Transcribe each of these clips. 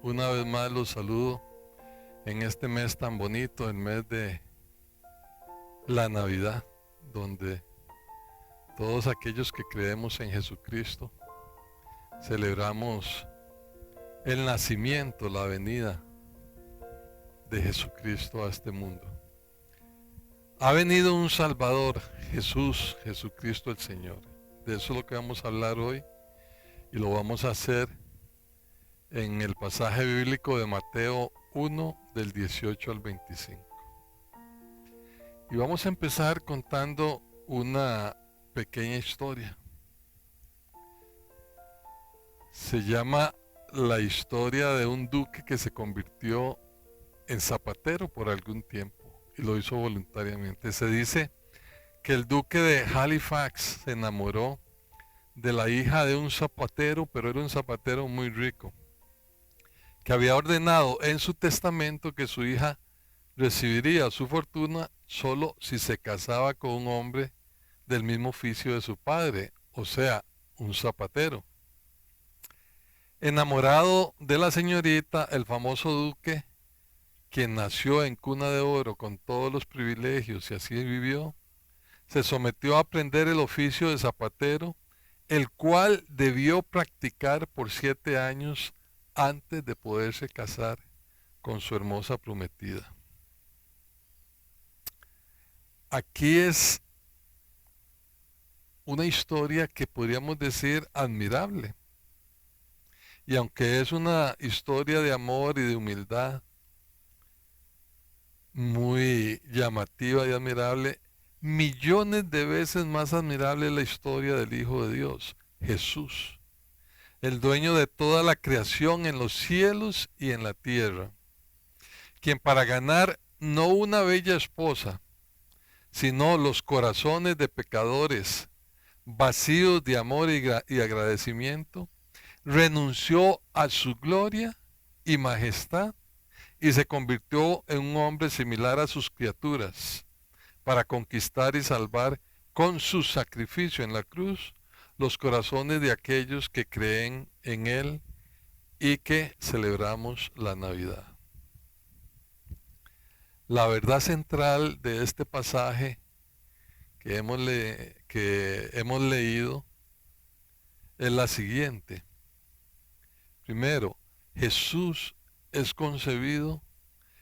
Una vez más los saludo en este mes tan bonito, el mes de la Navidad, donde todos aquellos que creemos en Jesucristo celebramos el nacimiento, la venida de Jesucristo a este mundo. Ha venido un Salvador, Jesús, Jesucristo el Señor. De eso es lo que vamos a hablar hoy y lo vamos a hacer en el pasaje bíblico de Mateo 1 del 18 al 25. Y vamos a empezar contando una pequeña historia. Se llama la historia de un duque que se convirtió en zapatero por algún tiempo y lo hizo voluntariamente. Se dice que el duque de Halifax se enamoró de la hija de un zapatero, pero era un zapatero muy rico, que había ordenado en su testamento que su hija recibiría su fortuna solo si se casaba con un hombre del mismo oficio de su padre, o sea, un zapatero. Enamorado de la señorita, el famoso duque, quien nació en cuna de oro con todos los privilegios y así vivió, se sometió a aprender el oficio de zapatero, el cual debió practicar por 7 años antes de poderse casar con su hermosa prometida. Aquí es una historia que podríamos decir admirable. Y aunque es una historia de amor y de humildad muy llamativa y admirable, millones de veces más admirable es la historia del Hijo de Dios, Jesús, el dueño de toda la creación en los cielos y en la tierra, quien para ganar no una bella esposa, sino los corazones de pecadores vacíos de amor y agradecimiento, renunció a su gloria y majestad y se convirtió en un hombre similar a sus criaturas para conquistar y salvar con su sacrificio en la cruz los corazones de aquellos que creen en Él y que celebramos la Navidad. La verdad central de este pasaje que hemos leído es la siguiente. Primero, Jesús es concebido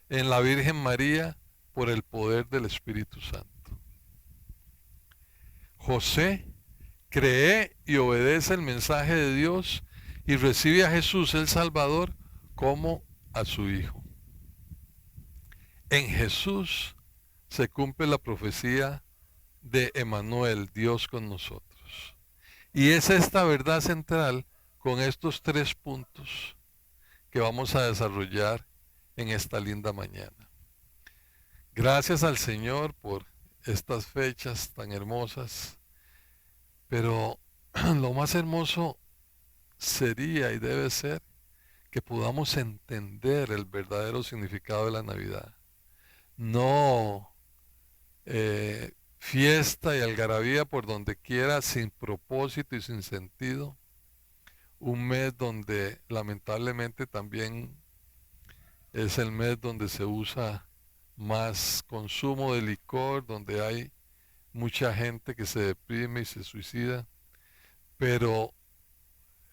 en la Virgen María por el poder del Espíritu Santo. José cree y obedece el mensaje de Dios y recibe a Jesús el Salvador como a su Hijo. En Jesús se cumple la profecía de Emmanuel, Dios con nosotros. Y es esta verdad central con estos 3 puntos que vamos a desarrollar en esta linda mañana. Gracias al Señor por estas fechas tan hermosas, pero lo más hermoso sería y debe ser que podamos entender el verdadero significado de la Navidad. No fiesta y algarabía por donde quiera, sin propósito y sin sentido. Un mes donde lamentablemente también es el mes donde se usa más consumo de licor, donde hay mucha gente que se deprime y se suicida, pero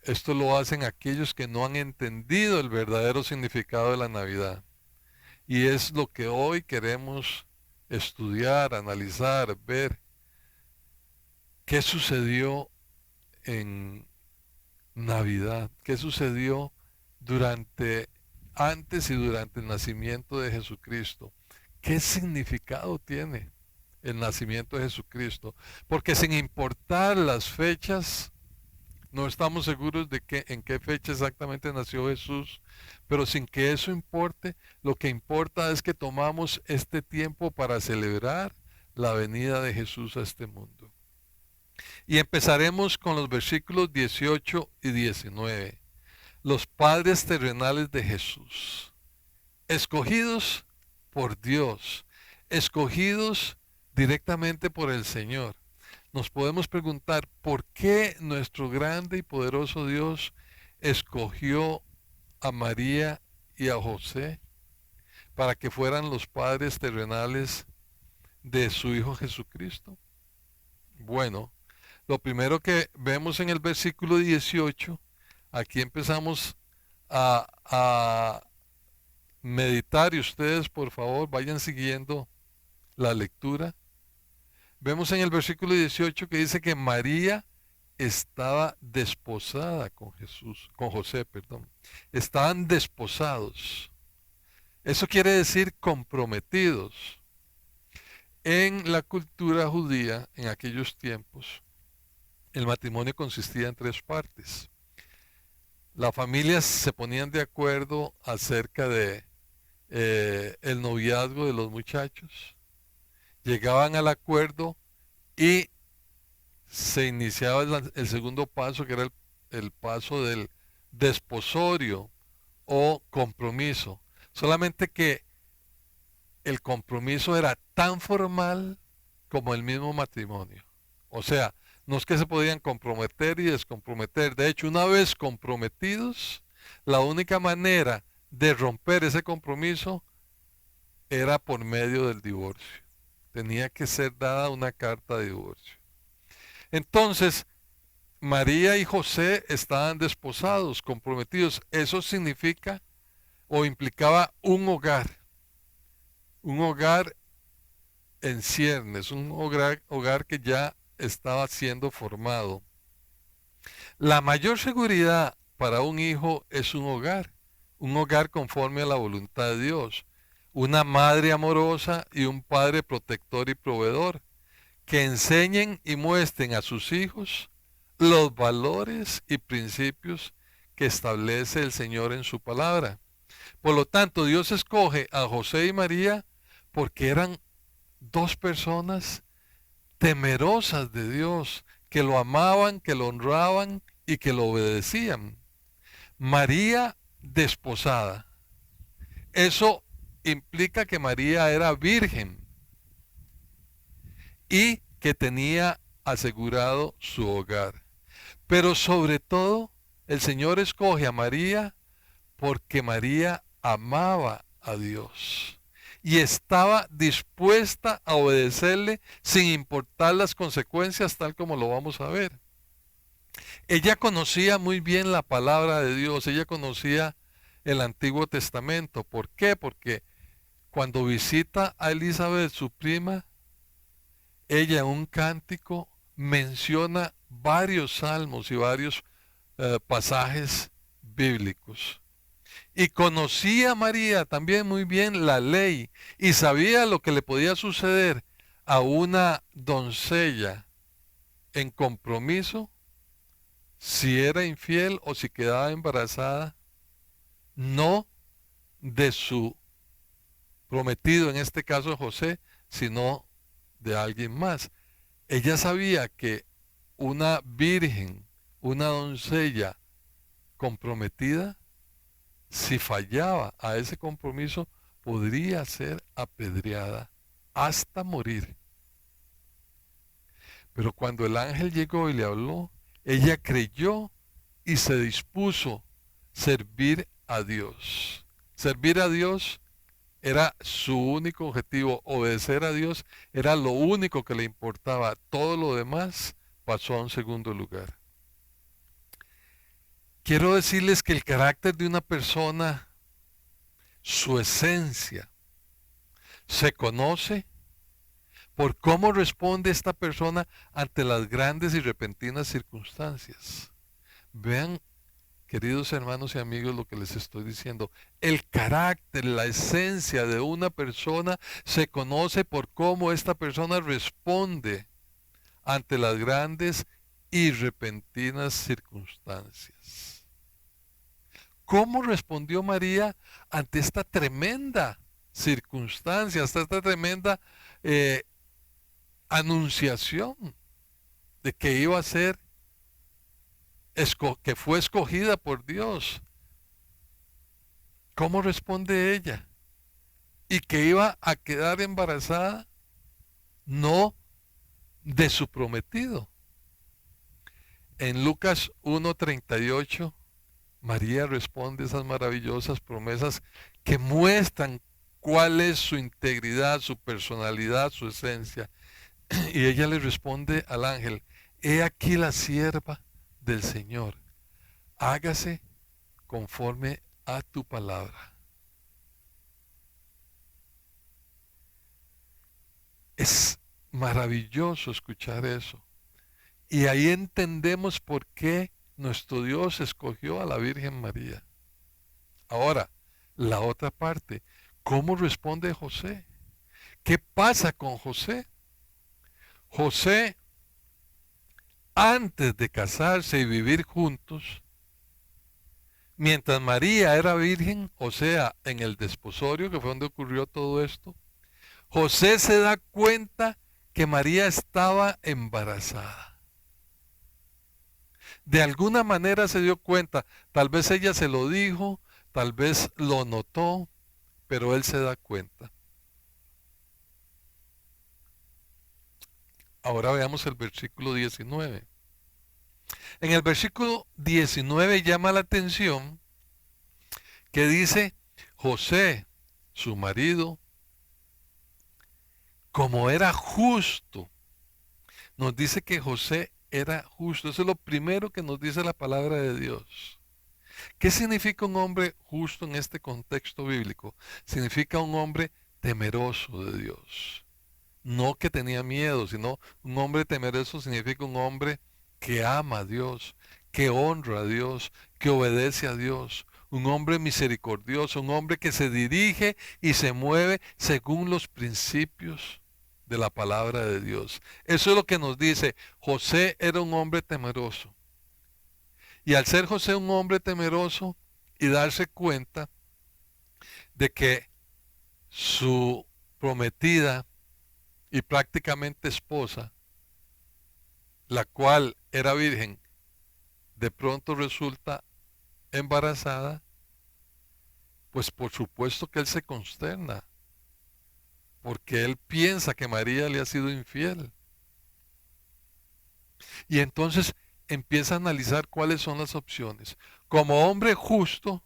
esto lo hacen aquellos que no han entendido el verdadero significado de la Navidad. Y es lo que hoy queremos estudiar, analizar, ver qué sucedió en Navidad, qué sucedió antes y durante el nacimiento de Jesucristo. ¿Qué significado tiene el nacimiento de Jesucristo? Porque sin importar las fechas, no estamos seguros de en qué fecha exactamente nació Jesús, pero sin que eso importe, lo que importa es que tomamos este tiempo para celebrar la venida de Jesús a este mundo. Y empezaremos con los versículos 18 y 19. Los padres terrenales de Jesús, escogidos por Dios, escogidos directamente por el Señor. Nos podemos preguntar por qué nuestro grande y poderoso Dios escogió a María y a José para que fueran los padres terrenales de su Hijo Jesucristo? Bueno, lo primero que vemos en el versículo 18, aquí empezamos a meditar y ustedes por favor vayan siguiendo la lectura. Vemos en el versículo 18 que dice que María estaba desposada con Jesús, con José, perdón. Estaban desposados. Eso quiere decir comprometidos. En la cultura judía, en aquellos tiempos, el matrimonio consistía en tres partes. Las familias se ponían de acuerdo acerca de el noviazgo de los muchachos, llegaban al acuerdo y se iniciaba el segundo paso, que era el paso del desposorio o compromiso. Solamente que el compromiso era tan formal como el mismo matrimonio. O sea, no es que se podían comprometer y descomprometer. De hecho, una vez comprometidos, la única manera de romper ese compromiso era por medio del divorcio. Tenía que ser dada una carta de divorcio. Entonces, María y José estaban desposados, comprometidos. Eso significa o implicaba un hogar en ciernes, un hogar que ya estaba siendo formado. La mayor seguridad para un hijo es un hogar conforme a la voluntad de Dios, una madre amorosa y un padre protector y proveedor, que enseñen y muestren a sus hijos los valores y principios que establece el Señor en su palabra. Por lo tanto, Dios escoge a José y María porque eran dos personas temerosas de Dios, que lo amaban, que lo honraban y que lo obedecían. María desposada. Eso implica que María era virgen y que tenía asegurado su hogar. Pero sobre todo, el Señor escoge a María porque María amaba a Dios y estaba dispuesta a obedecerle sin importar las consecuencias, tal como lo vamos a ver. Ella conocía muy bien la palabra de Dios, ella conocía el Antiguo Testamento. ¿Por qué? Porque cuando visita a Elizabeth, su prima, ella en un cántico menciona varios salmos y varios pasajes bíblicos. Y conocía María también muy bien la ley y sabía lo que le podía suceder a una doncella en compromiso si era infiel o si quedaba embarazada, no de su prometido, en este caso José, sino de alguien más. Ella sabía que una virgen, una doncella comprometida, si fallaba a ese compromiso, podría ser apedreada hasta morir. Pero cuando el ángel llegó y le habló, ella creyó y se dispuso a servir a Dios. Servir a Dios era su único objetivo, obedecer a Dios era lo único que le importaba. Todo lo demás pasó a un segundo lugar. Quiero decirles que el carácter de una persona, su esencia, se conoce por cómo responde esta persona ante las grandes y repentinas circunstancias. Vean, queridos hermanos y amigos, lo que les estoy diciendo. El carácter, la esencia de una persona se conoce por cómo esta persona responde ante las grandes y repentinas circunstancias. ¿Cómo respondió María ante esta tremenda circunstancia, hasta esta tremenda anunciación de que iba a ser, que fue escogida por Dios? ¿Cómo responde ella? Y que iba a quedar embarazada, no de su prometido. En Lucas 1:38, María responde esas maravillosas promesas que muestran cuál es su integridad, su personalidad, su esencia. Y ella le responde al ángel, he aquí la sierva del Señor, hágase conforme a tu palabra. Es maravilloso escuchar eso. Y ahí entendemos por qué nuestro Dios escogió a la Virgen María. Ahora, la otra parte, ¿cómo responde José? ¿Qué pasa con José? José, antes de casarse y vivir juntos, mientras María era virgen, o sea, en el desposorio, que fue donde ocurrió todo esto, José se da cuenta que María estaba embarazada. De alguna manera se dio cuenta, tal vez ella se lo dijo, tal vez lo notó, pero él se da cuenta. Ahora veamos el versículo 19. En el versículo 19 llama la atención que dice, José, su marido, como era justo, nos dice que José era justo. Eso es lo primero que nos dice la palabra de Dios. ¿Qué significa un hombre justo en este contexto bíblico? Significa un hombre temeroso de Dios. No que tenía miedo, sino un hombre temeroso significa un hombre que ama a Dios, que honra a Dios, que obedece a Dios. Un hombre misericordioso, un hombre que se dirige y se mueve según los principios de la palabra de Dios. Eso es lo que nos dice. José era un hombre temeroso. Y al ser José un hombre temeroso y darse cuenta de que su prometida y prácticamente esposa, la cual era virgen, de pronto resulta embarazada, pues por supuesto que él se consterna, porque él piensa que María le ha sido infiel. Y entonces empieza a analizar cuáles son las opciones. Como hombre justo,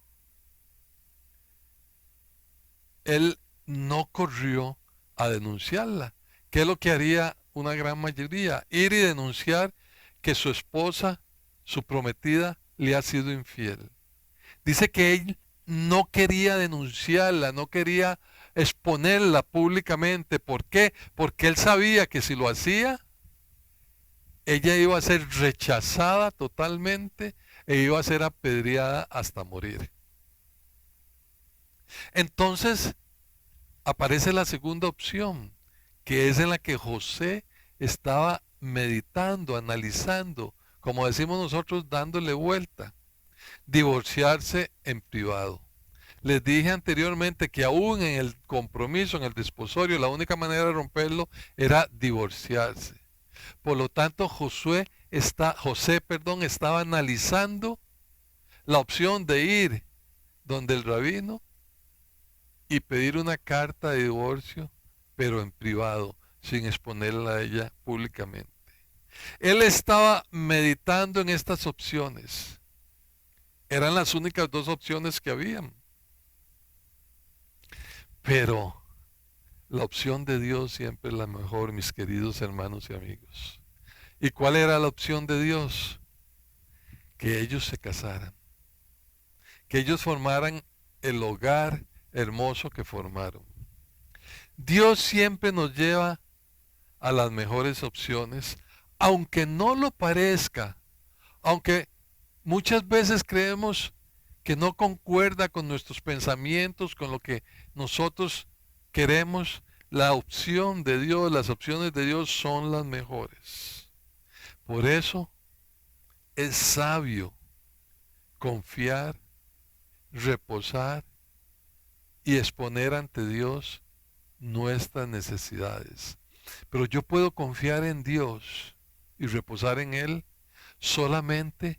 él no corrió a denunciarla. ¿Qué es lo que haría una gran mayoría? Ir y denunciar que su esposa, su prometida, le ha sido infiel. Dice que él no quería denunciarla, no quería exponerla públicamente. ¿Por qué? Porque él sabía que si lo hacía, ella iba a ser rechazada totalmente e iba a ser apedreada hasta morir. Entonces aparece la segunda opción, que es en la que José estaba meditando, analizando, como decimos nosotros, dándole vuelta, divorciarse en privado. Les dije anteriormente que aún en el compromiso, en el desposorio, la única manera de romperlo era divorciarse. Por lo tanto, José estaba analizando la opción de ir donde el rabino y pedir una carta de divorcio, pero en privado, sin exponerla a ella públicamente. Él estaba meditando en estas opciones. Eran las únicas dos opciones que habían. Pero la opción de Dios siempre es la mejor, mis queridos hermanos y amigos. ¿Y cuál era la opción de Dios? Que ellos se casaran. Que ellos formaran el hogar hermoso que formaron. Dios siempre nos lleva a las mejores opciones, aunque no lo parezca, aunque muchas veces creemos que no concuerda con nuestros pensamientos, con lo que nosotros queremos, la opción de Dios, las opciones de Dios son las mejores. Por eso es sabio confiar, reposar y exponer ante Dios nuestras necesidades. Pero yo puedo confiar en Dios y reposar en Él solamente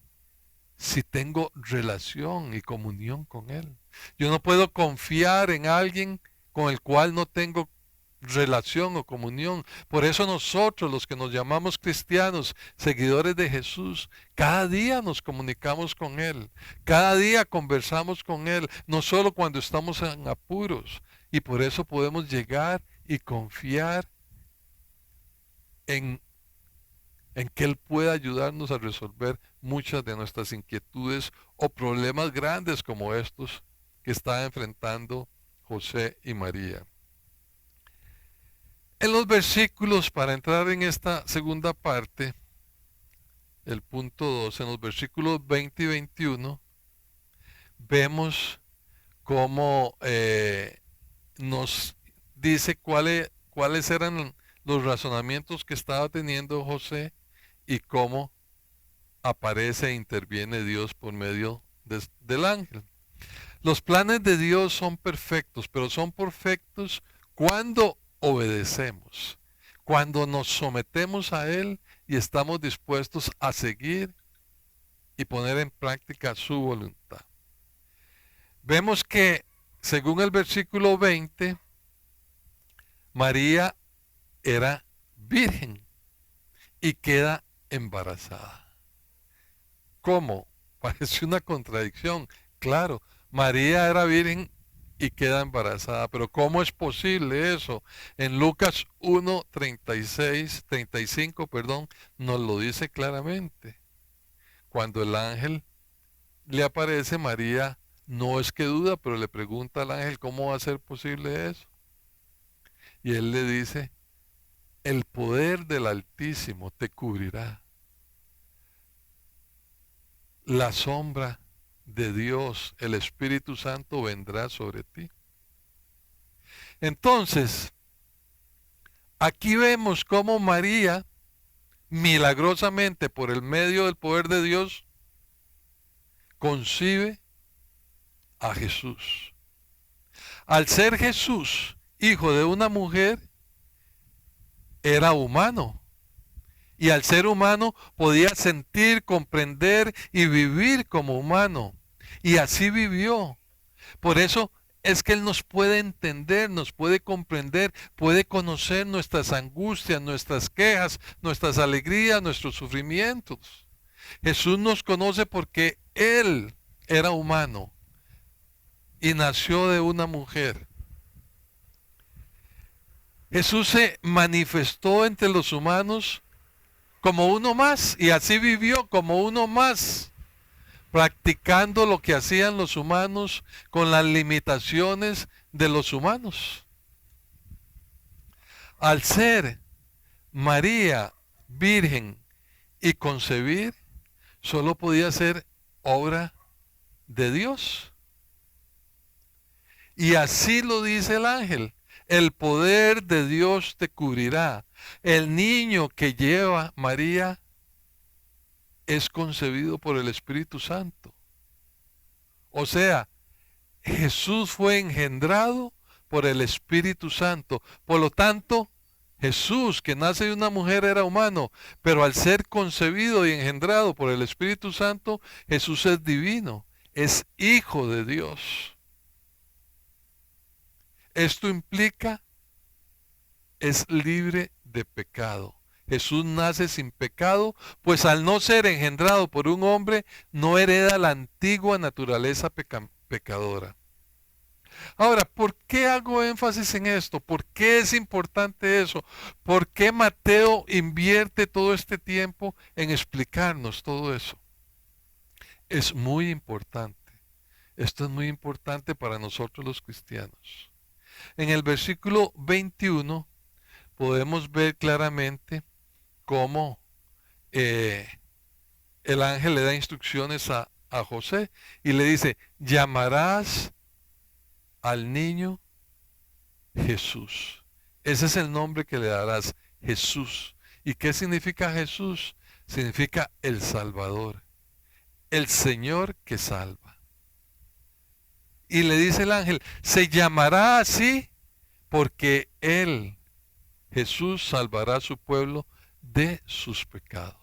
si tengo relación y comunión con Él. Yo no puedo confiar en alguien con el cual no tengo relación o comunión. Por eso nosotros, los que nos llamamos cristianos, seguidores de Jesús, cada día nos comunicamos con Él, cada día conversamos con Él, no solo cuando estamos en apuros. Y por eso podemos llegar y confiar en que Él pueda ayudarnos a resolver muchas de nuestras inquietudes o problemas grandes como estos que están enfrentando José y María. En los versículos, para entrar en esta segunda parte, el punto 2, en los versículos 20 y 21, vemos cómo nos dice cuáles eran los razonamientos que estaba teniendo José y cómo aparece e interviene Dios por medio del ángel. Los planes de Dios son perfectos, pero son perfectos cuando obedecemos, cuando nos sometemos a Él y estamos dispuestos a seguir y poner en práctica su voluntad. Vemos que, según el versículo 20, María era virgen y queda embarazada. ¿Cómo? Parece una contradicción. Claro, María era virgen y queda embarazada, pero ¿cómo es posible eso? En Lucas 1, 35, nos lo dice claramente. Cuando el ángel le aparece, María no es que duda, pero le pregunta al ángel cómo va a ser posible eso. Y él le dice, el poder del Altísimo te cubrirá. La sombra de Dios, el Espíritu Santo, vendrá sobre ti. Entonces, aquí vemos cómo María, milagrosamente por el medio del poder de Dios, concibe a Jesús. Al ser Jesús hijo de una mujer, era humano. Y al ser humano podía sentir, comprender y vivir como humano. Y así vivió. Por eso es que Él nos puede entender, nos puede comprender, puede conocer nuestras angustias, nuestras quejas, nuestras alegrías, nuestros sufrimientos. Jesús nos conoce porque Él era humano y nació de una mujer. Jesús se manifestó entre los humanos como uno más y así vivió como uno más, practicando lo que hacían los humanos con las limitaciones de los humanos. Al ser María virgen y concebir, solo podía ser obra de Dios. Y así lo dice el ángel, el poder de Dios te cubrirá. El niño que lleva María es concebido por el Espíritu Santo. O sea, Jesús fue engendrado por el Espíritu Santo. Por lo tanto, Jesús, que nace de una mujer, era humano, pero al ser concebido y engendrado por el Espíritu Santo, Jesús es divino, es hijo de Dios. Esto implica, es libre de pecado. Jesús nace sin pecado, pues al no ser engendrado por un hombre, no hereda la antigua naturaleza pecadora. Ahora, ¿por qué hago énfasis en esto? ¿Por qué es importante eso? ¿Por qué Mateo invierte todo este tiempo en explicarnos todo eso? Es muy importante. Esto es muy importante para nosotros los cristianos. En el versículo 21 podemos ver claramente cómo el ángel le da instrucciones a José y le dice, llamarás al niño Jesús. Ese es el nombre que le darás, Jesús. ¿Y qué significa Jesús? Significa el Salvador, el Señor que salva. Y le dice el ángel, se llamará así porque Él, Jesús, salvará a su pueblo de sus pecados.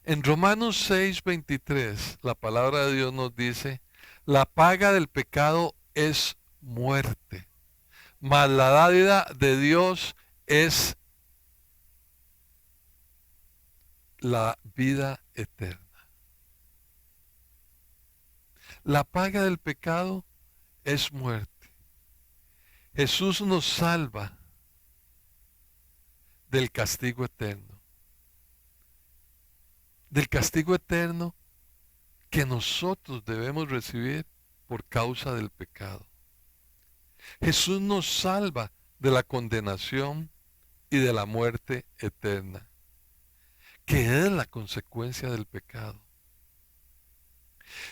En Romanos 6:23, la palabra de Dios nos dice, la paga del pecado es muerte, mas la dádiva de Dios es la vida eterna. La paga del pecado es muerte. Jesús nos salva del castigo eterno. Del castigo eterno que nosotros debemos recibir por causa del pecado. Jesús nos salva de la condenación y de la muerte eterna, que es la consecuencia del pecado.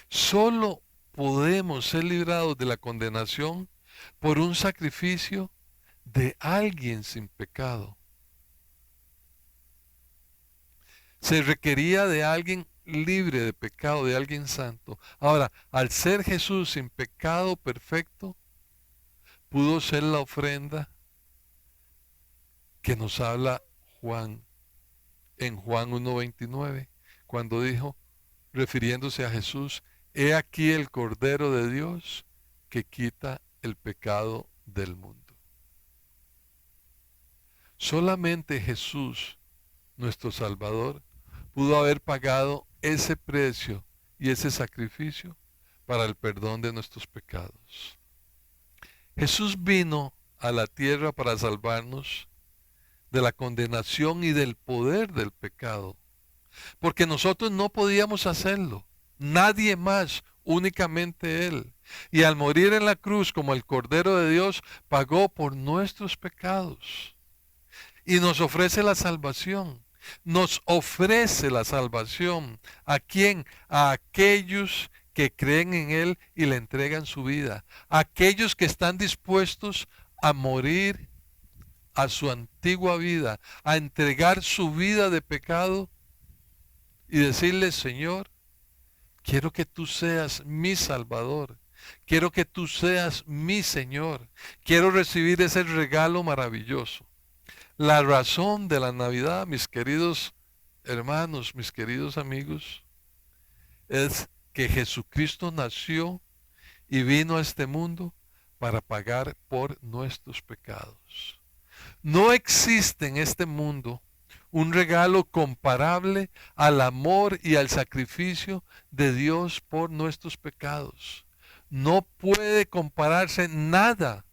Solo podemos ser librados de la condenación por un sacrificio de alguien sin pecado. Se requería de alguien libre de pecado, de alguien santo. Ahora, al ser Jesús sin pecado perfecto, pudo ser la ofrenda que nos habla Juan en Juan 1:29, cuando dijo, refiriéndose a Jesús, he aquí el Cordero de Dios que quita el pecado del mundo. Solamente Jesús, nuestro Salvador, pudo haber pagado ese precio y ese sacrificio para el perdón de nuestros pecados. Jesús vino a la tierra para salvarnos de la condenación y del poder del pecado, porque nosotros no podíamos hacerlo, nadie más, únicamente Él. Y al morir en la cruz como el Cordero de Dios, pagó por nuestros pecados y nos ofrece la salvación. Nos ofrece la salvación. ¿A quién? A aquellos que creen en Él y le entregan su vida. A aquellos que están dispuestos a morir a su antigua vida, a entregar su vida de pecado y decirle, Señor, quiero que tú seas mi Salvador. Quiero que tú seas mi Señor. Quiero recibir ese regalo maravilloso. La razón de la Navidad, mis queridos hermanos, mis queridos amigos, es que Jesucristo nació y vino a este mundo para pagar por nuestros pecados. No existe en este mundo un regalo comparable al amor y al sacrificio de Dios por nuestros pecados. No puede compararse nada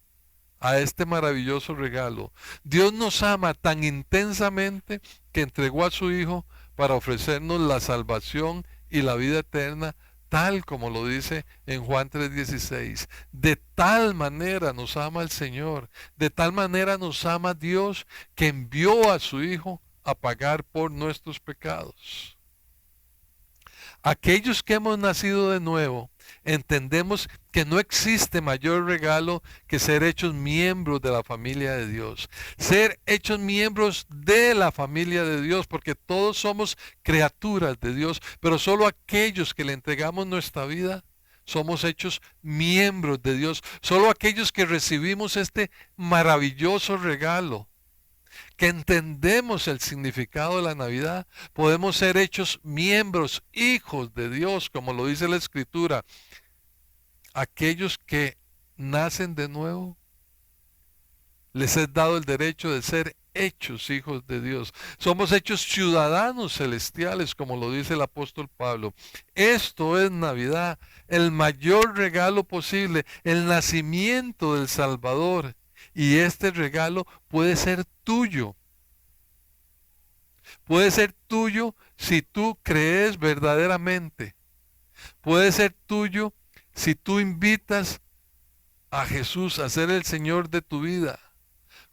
a este maravilloso regalo. Dios nos ama tan intensamente que entregó a su Hijo para ofrecernos la salvación y la vida eterna, tal como lo dice en Juan 3:16. De tal manera nos ama el Señor, de tal manera nos ama Dios, que envió a su Hijo a pagar por nuestros pecados. Aquellos que hemos nacido de nuevo, entendemos que no existe mayor regalo que ser hechos miembros de la familia de Dios. Ser hechos miembros de la familia de Dios, porque todos somos criaturas de Dios, pero solo aquellos que le entregamos nuestra vida somos hechos miembros de Dios. Solo aquellos que recibimos este maravilloso regalo, que entendemos el significado de la Navidad, podemos ser hechos miembros, hijos de Dios, como lo dice la Escritura. Aquellos que nacen de nuevo, les es dado el derecho de ser hechos hijos de Dios. Somos hechos ciudadanos celestiales, como lo dice el apóstol Pablo. Esto es Navidad, el mayor regalo posible, el nacimiento del Salvador. Y este regalo puede ser tuyo. Puede ser tuyo si tú crees verdaderamente. Puede ser tuyo si tú invitas a Jesús a ser el Señor de tu vida,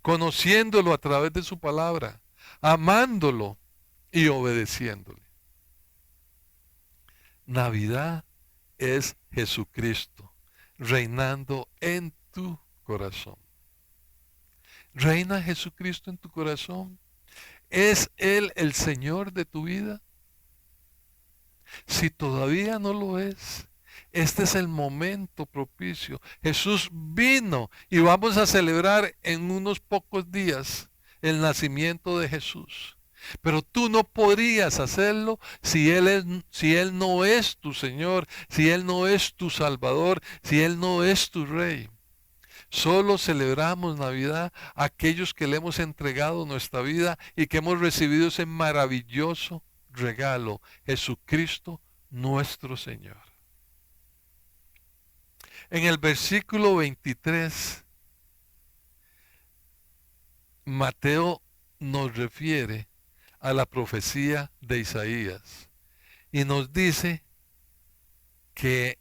conociéndolo a través de su palabra, amándolo y obedeciéndole. Navidad es Jesucristo reinando en tu corazón. ¿Reina Jesucristo en tu corazón? ¿Es Él el Señor de tu vida? Si todavía no lo es, este es el momento propicio. Jesús vino y vamos a celebrar en unos pocos días el nacimiento de Jesús. Pero tú no podrías hacerlo si Él no es tu Señor, si Él no es tu Salvador, si Él no es tu Rey. Solo celebramos Navidad aquellos que le hemos entregado nuestra vida y que hemos recibido ese maravilloso regalo, Jesucristo nuestro Señor. En el versículo 23, Mateo nos refiere a la profecía de Isaías y nos dice que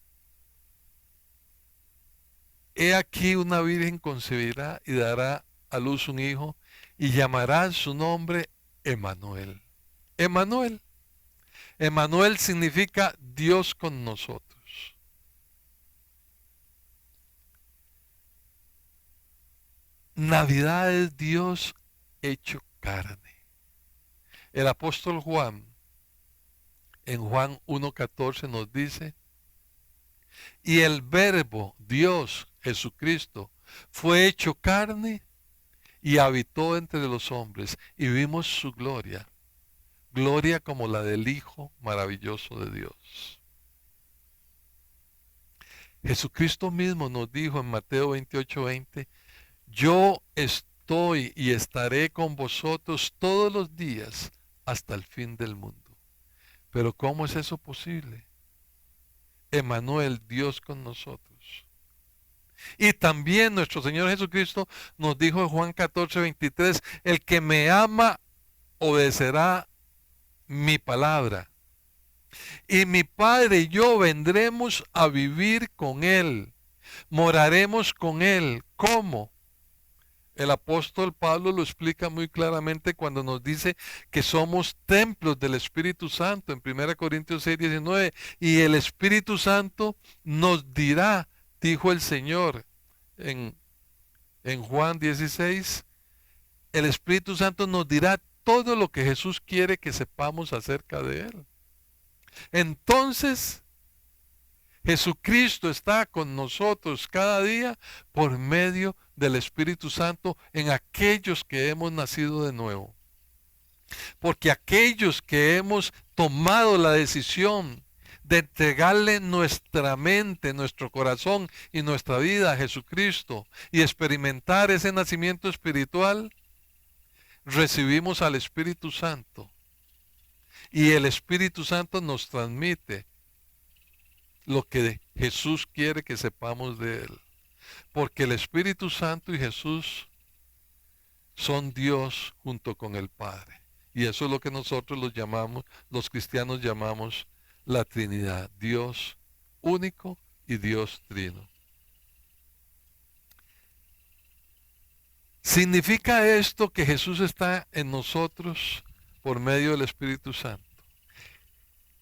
he aquí una virgen concebirá y dará a luz un hijo y llamará su nombre Emmanuel. Emmanuel. Emmanuel significa Dios con nosotros. Navidad es Dios hecho carne. El apóstol Juan, en Juan 1:14 nos dice, y el verbo, Dios, Jesucristo, fue hecho carne y habitó entre los hombres y vimos su gloria, gloria como la del Hijo maravilloso de Dios. Jesucristo mismo nos dijo en Mateo 28:20, yo estoy y estaré con vosotros todos los días hasta el fin del mundo. Pero ¿cómo es eso posible? Emmanuel, Dios con nosotros. Y también nuestro Señor Jesucristo nos dijo en Juan 14:23, el que me ama obedecerá mi palabra. Y mi Padre y yo vendremos a vivir con él. Moraremos con él. ¿Cómo? El apóstol Pablo lo explica muy claramente cuando nos dice que somos templos del Espíritu Santo en 1 Corintios 6:19. Y el Espíritu Santo nos dirá, dijo el Señor en Juan 16, el Espíritu Santo nos dirá todo lo que Jesús quiere que sepamos acerca de Él. Entonces, Jesucristo está con nosotros cada día por medio del Espíritu Santo en aquellos que hemos nacido de nuevo. Porque aquellos que hemos tomado la decisión de entregarle nuestra mente, nuestro corazón y nuestra vida a Jesucristo y experimentar ese nacimiento espiritual, recibimos al Espíritu Santo. Y el Espíritu Santo nos transmite lo que Jesús quiere que sepamos de Él. Porque el Espíritu Santo y Jesús son Dios junto con el Padre. Y eso es lo que nosotros los cristianos llamamos la Trinidad. Dios único y Dios trino. ¿Significa esto que Jesús está en nosotros por medio del Espíritu Santo?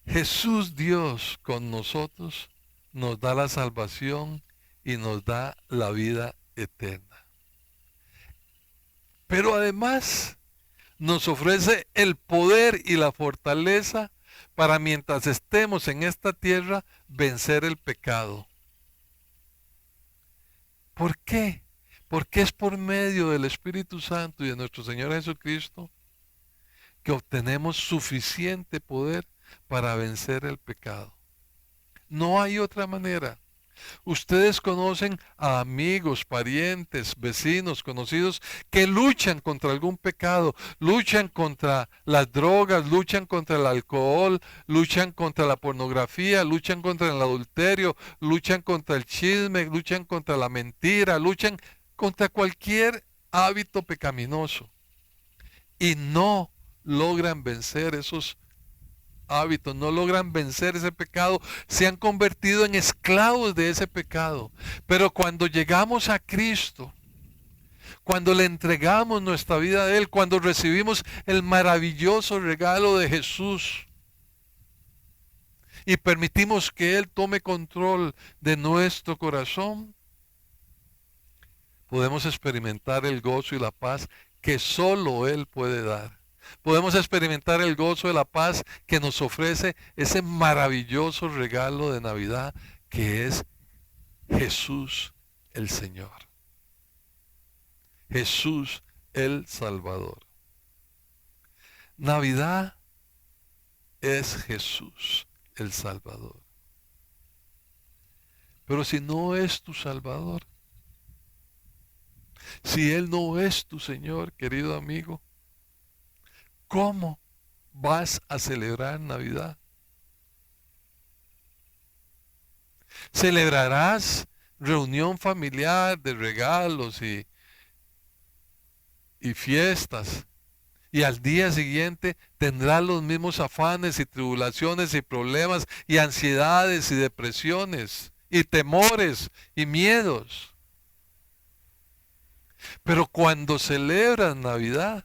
Jesús, Dios con nosotros, nos da la salvación y nos da la vida eterna. Pero además nos ofrece el poder y la fortaleza para mientras estemos en esta tierra vencer el pecado. ¿Por qué? Porque es por medio del Espíritu Santo y de nuestro Señor Jesucristo que obtenemos suficiente poder para vencer el pecado. No hay otra manera. Ustedes conocen a amigos, parientes, vecinos, conocidos que luchan contra algún pecado, luchan contra las drogas, luchan contra el alcohol, luchan contra la pornografía, luchan contra el adulterio, luchan contra el chisme, luchan contra la mentira, luchan contra cualquier hábito pecaminoso y no logran vencer esos hábitos, no logran vencer ese pecado, se han convertido en esclavos de ese pecado. Pero cuando llegamos a Cristo, cuando le entregamos nuestra vida a Él, cuando recibimos el maravilloso regalo de Jesús y permitimos que Él tome control de nuestro corazón, podemos experimentar el gozo y la paz que solo Él puede dar. Podemos experimentar el gozo de la paz que nos ofrece ese maravilloso regalo de Navidad que es Jesús el Señor. Jesús el Salvador. Navidad es Jesús el Salvador. Pero si no es tu Salvador, Si Él no es tu Señor, querido amigo, ¿cómo vas a celebrar Navidad? ¿Celebrarás reunión familiar de regalos y fiestas? Y al día siguiente tendrás los mismos afanes y tribulaciones y problemas y ansiedades y depresiones y temores y miedos. Pero cuando celebras Navidad,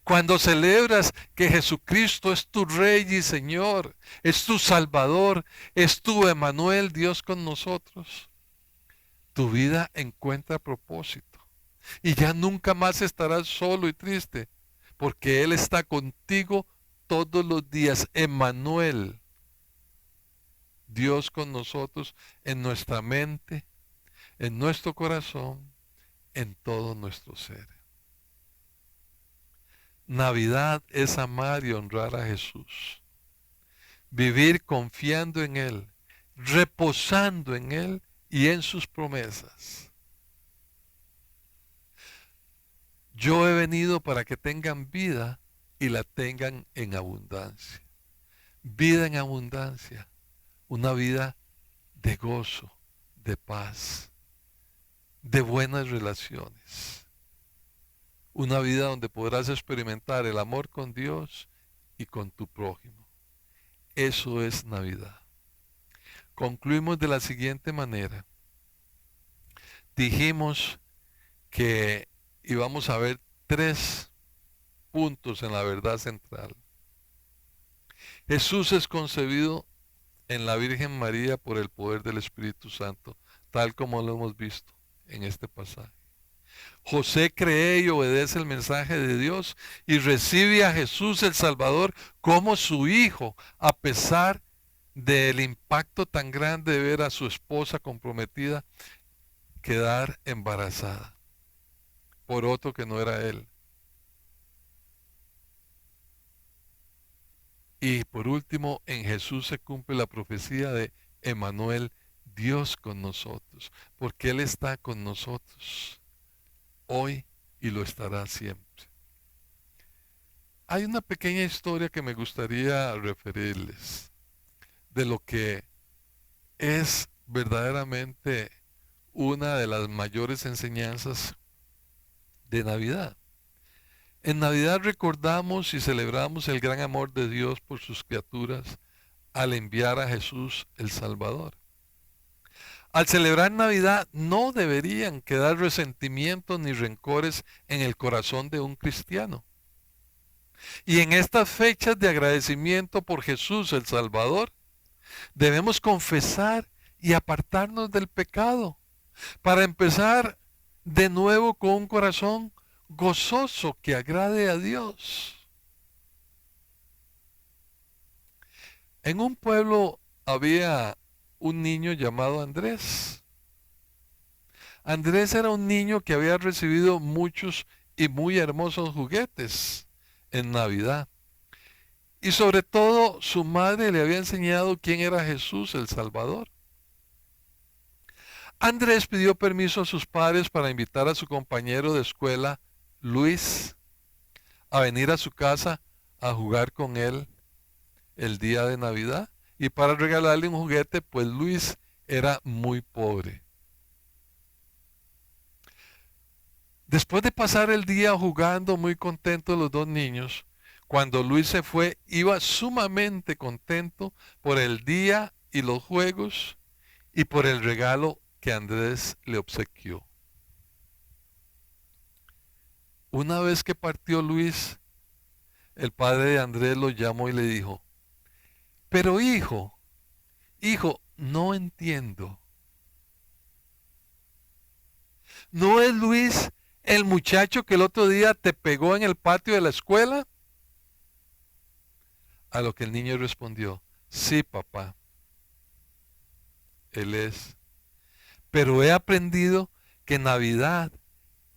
cuando celebras que Jesucristo es tu Rey y Señor, es tu Salvador, es tu Emmanuel, Dios con nosotros, tu vida encuentra propósito. Y ya nunca más estarás solo y triste, porque Él está contigo todos los días. Emmanuel, Dios con nosotros, en nuestra mente, en nuestro corazón, en todo nuestro ser. Navidad es amar y honrar a Jesús. Vivir confiando en Él, reposando en Él y en sus promesas. Yo he venido para que tengan vida y la tengan en abundancia. Vida en abundancia, una vida de gozo, de paz, de buenas relaciones. Una vida donde podrás experimentar el amor con Dios y con tu prójimo. Eso es Navidad. Concluimos de la siguiente manera. Dijimos que íbamos a ver 3 puntos en la verdad central. Jesús es concebido en la Virgen María por el poder del Espíritu Santo, tal como lo hemos visto en este pasaje. José cree y obedece el mensaje de Dios y recibe a Jesús el Salvador como su hijo, a pesar del impacto tan grande de ver a su esposa comprometida quedar embarazada por otro que no era él. Y por último, en Jesús se cumple la profecía de Emmanuel, Dios con nosotros, porque Él está con nosotros hoy y lo estará siempre. Hay una pequeña historia que me gustaría referirles de lo que es verdaderamente una de las mayores enseñanzas de Navidad. En Navidad recordamos y celebramos el gran amor de Dios por sus criaturas al enviar a Jesús el Salvador. Al celebrar Navidad no deberían quedar resentimientos ni rencores en el corazón de un cristiano. Y en estas fechas de agradecimiento por Jesús el Salvador, debemos confesar y apartarnos del pecado para empezar de nuevo con un corazón gozoso que agrade a Dios. En un pueblo había un niño llamado Andrés. Andrés era un niño que había recibido muchos y muy hermosos juguetes en Navidad. Y sobre todo su madre le había enseñado quién era Jesús el Salvador. Andrés pidió permiso a sus padres para invitar a su compañero de escuela, Luis, a venir a su casa a jugar con él el día de Navidad. Y para regalarle un juguete, pues Luis era muy pobre. Después de pasar el día jugando muy contentos los dos niños, cuando Luis se fue, iba sumamente contento por el día y los juegos y por el regalo que Andrés le obsequió. Una vez que partió Luis, el padre de Andrés lo llamó y le dijo, pero hijo, no entiendo. ¿No es Luis el muchacho que el otro día te pegó en el patio de la escuela? A lo que el niño respondió, sí, papá, él es. Pero he aprendido que Navidad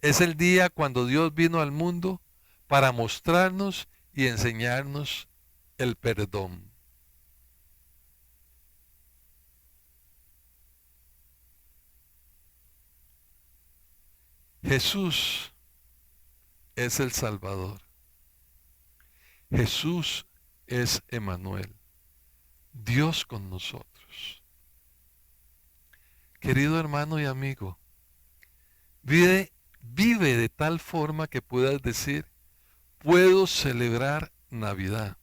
es el día cuando Dios vino al mundo para mostrarnos y enseñarnos el perdón. Jesús es el Salvador. Jesús es Emmanuel, Dios con nosotros. Querido hermano y amigo, vive de tal forma que puedas decir, puedo celebrar Navidad,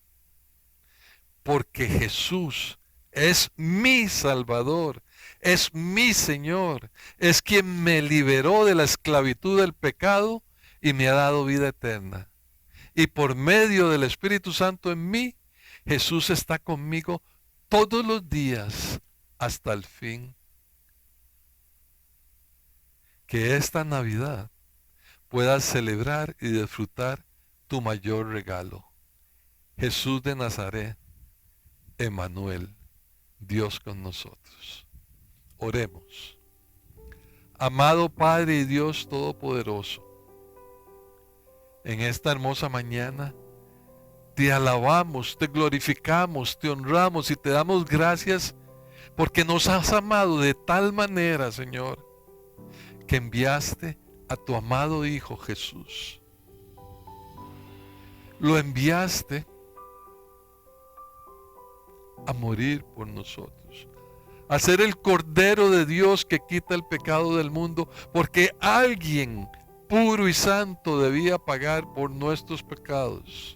porque Jesús es mi Salvador, es mi Señor, es quien me liberó de la esclavitud del pecado y me ha dado vida eterna. Y por medio del Espíritu Santo en mí, Jesús está conmigo todos los días hasta el fin. Que esta Navidad puedas celebrar y disfrutar tu mayor regalo. Jesús de Nazaret, Emmanuel, Dios con nosotros. Oremos. Amado Padre y Dios Todopoderoso, en esta hermosa mañana te alabamos, te glorificamos, te honramos y te damos gracias porque nos has amado de tal manera, Señor, que enviaste a tu amado Hijo Jesús. Lo enviaste a morir por nosotros, a ser el Cordero de Dios que quita el pecado del mundo, porque alguien puro y santo debía pagar por nuestros pecados.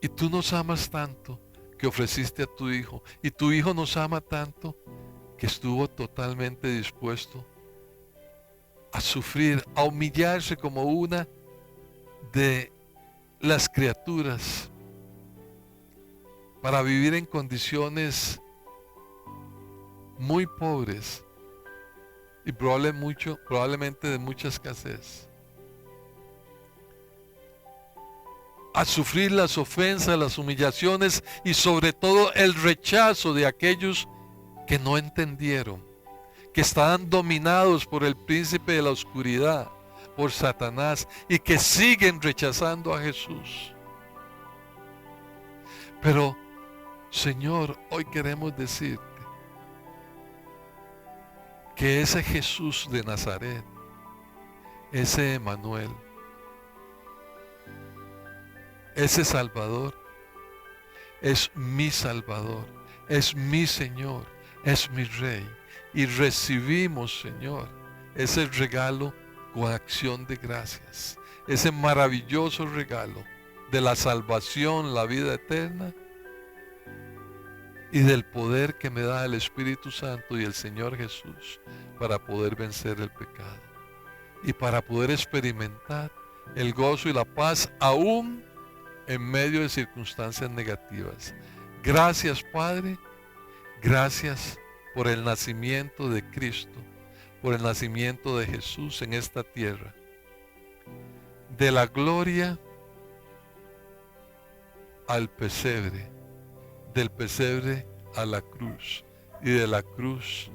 Y tú nos amas tanto que ofreciste a tu Hijo, y tu Hijo nos ama tanto que estuvo totalmente dispuesto a sufrir, a humillarse como una de las criaturas para vivir en condiciones muy pobres y probablemente de mucha escasez. A sufrir las ofensas, las humillaciones y sobre todo el rechazo de aquellos que no entendieron, que estaban dominados por el príncipe de la oscuridad, por Satanás, y que siguen rechazando a Jesús. Pero, Señor, hoy queremos decirte que ese Jesús de Nazaret, ese Emmanuel, ese Salvador, es mi Salvador, es mi Señor, es mi Rey. Y recibimos, Señor, ese regalo con acción de gracias, ese maravilloso regalo de la salvación, la vida eterna y del poder que me da el Espíritu Santo y el Señor Jesús para poder vencer el pecado y para poder experimentar el gozo y la paz aún en medio de circunstancias negativas. Gracias, Padre, gracias por el nacimiento de Cristo, por el nacimiento de Jesús en esta tierra. De la gloria al pesebre, del pesebre a la cruz y de la cruz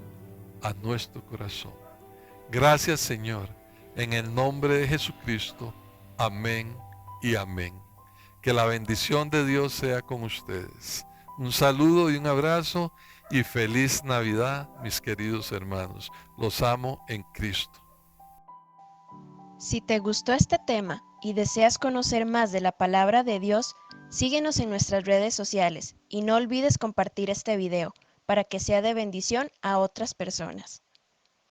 a nuestro corazón. Gracias, Señor, en el nombre de Jesucristo. Amén y amén. Que la bendición de Dios sea con ustedes. Un saludo y un abrazo y feliz Navidad, mis queridos hermanos. Los amo en Cristo. Si te gustó este tema y deseas conocer más de la palabra de Dios, síguenos en nuestras redes sociales y no olvides compartir este video para que sea de bendición a otras personas.